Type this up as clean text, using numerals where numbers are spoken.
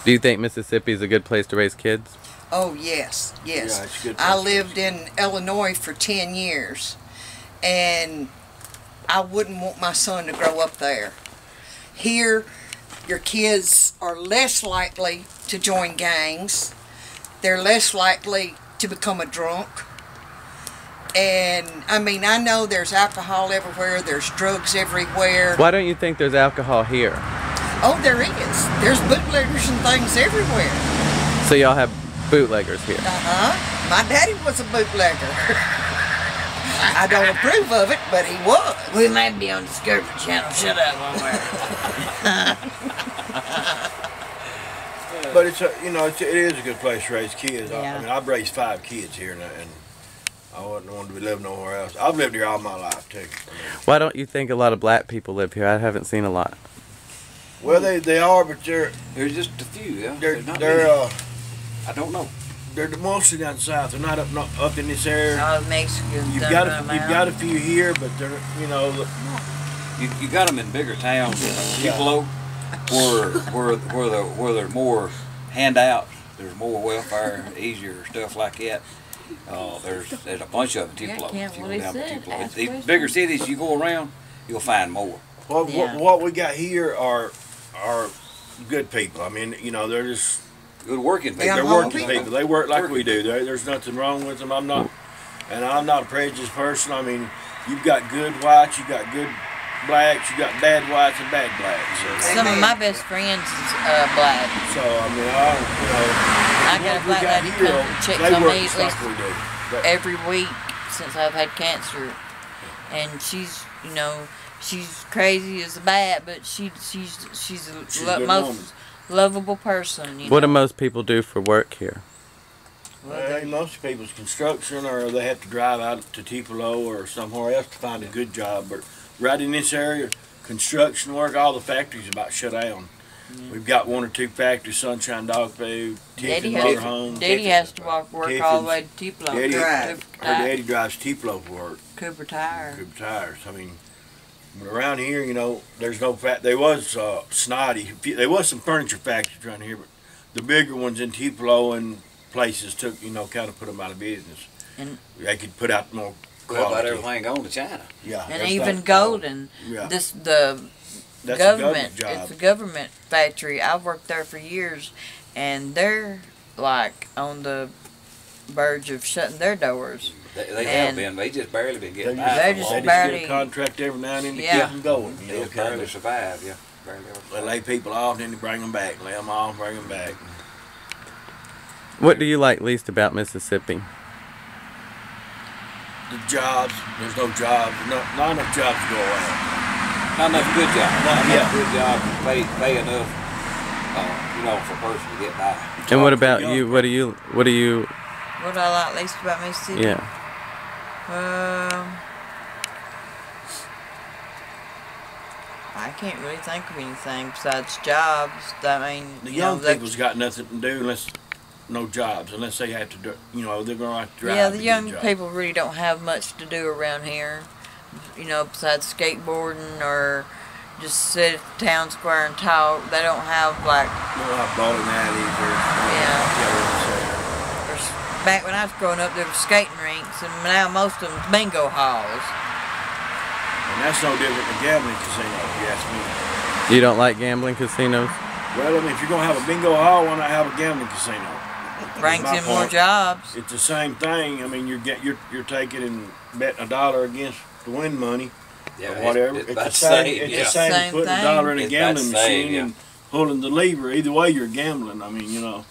Do you think Mississippi is a good place to raise kids? Oh, yes, yes. Yeah, it's good. I lived in Illinois for 10 years, and I wouldn't want my son to grow up there. Here, your kids are less likely to join gangs. They're less likely to become a drunk. And, I mean, I know there's alcohol everywhere, there's drugs everywhere. Why don't you think there's alcohol here? Oh, there is. There's bootleggers and things everywhere. So y'all have bootleggers here? Uh-huh. My daddy was a bootlegger. I don't approve of it, but he was. We might be on Discovery Channel. Shut up, But it's a, you know, it is a good place to raise kids. Yeah. I mean, I've raised 5 kids here, and I wouldn't want to live nowhere else. I've lived here all my life too. Why don't you think a lot of black people live here? I haven't seen a lot. Well, they are, but There's just a few, yeah. they're There's not many. I don't know. they're mostly down south. They're not up in this area. All the Mexicans. You've got a few here, but they're, you know. You got them in bigger towns, Tupelo, where there's more handouts. There's more welfare, easier stuff like that. There's a bunch of them in Tupelo. Yeah, If you what go he down to said, Tupelo. ask These questions. bigger cities you go around, you'll find more. What we got here are good people. I mean, you know, they're just Good working people. Yeah, they're home working people. people. They work like we do. There's nothing wrong with them. I'm not a prejudiced person. I mean, you've got good whites, you got good blacks, you got bad whites and bad blacks. So, Some of my best friends is black. so I mean, I got a black lady come and checks they on work me just at least like we do. But- every week since I've had cancer, and she's, you know, she's crazy as a bat, but she's She's a the good most woman. lovable person. You What do know? most people do for work here? Well, most people's construction, or they have to drive out to Tupelo or somewhere else to find a good job. But right in this area, construction work, all the factories about shut down. We've got 1 or 2 factories: Sunshine Dog Food, Tiffin Daddy Motorhome. has to work all the way to Tupelo. Daddy, Right. her daddy drives Tupelo for work. Cooper Tire. Cooper Tires. I mean, but around here, you know, there's no There was Snotty. There was some furniture factories around here, but the bigger ones in Tupelo and places took, you know, kind of put them out of business. And they could put out more Well, quality. about everything going to China. Yeah, and everything- even Golden. Yeah, The that's government. a job. It's a government factory. I've worked there for years, and they're like on the verge of shutting their doors. They have And- been. They just barely been getting by. They're for just long. They barely- get a contract every now and then to Yeah. keep them going. You They know, just kind barely of. survive, yeah. Barely ever They lay people off, then they bring them back. Lay them off, bring them back. What do you like least about Mississippi? The jobs, there's no jobs, not enough jobs to go around. Not enough good job. Not Yeah. enough good job to pay enough, you know, for a person to get by. And what about you? What do you? What do I like least about Mississippi? Yeah. I can't really think of anything besides jobs. I mean, The you know, young people's got nothing to do unless they have to do, you know, they're going to have to drive. yeah, to the get a young job. people really don't have much to do around here. You know, besides skateboarding or just sit at the town square and talk. They don't have like, They don't have bowling alleys or. or back when I was growing up, there were skating rinks, and now most of them's bingo halls. And that's no different than gambling casino, if you ask me. You don't like gambling casinos? Well, I mean, if you're going to have a bingo hall, why not have a gambling casino? Brings my in more point. jobs. It's the same thing. I mean, you're taking and betting $1 against to win money Yeah, or whatever. It's It's about the the same. same. It's Yeah. the same as Same putting thing. $1 in a It's about gambling the same, machine yeah. and pulling the lever. Either way, you're gambling. I mean, you know.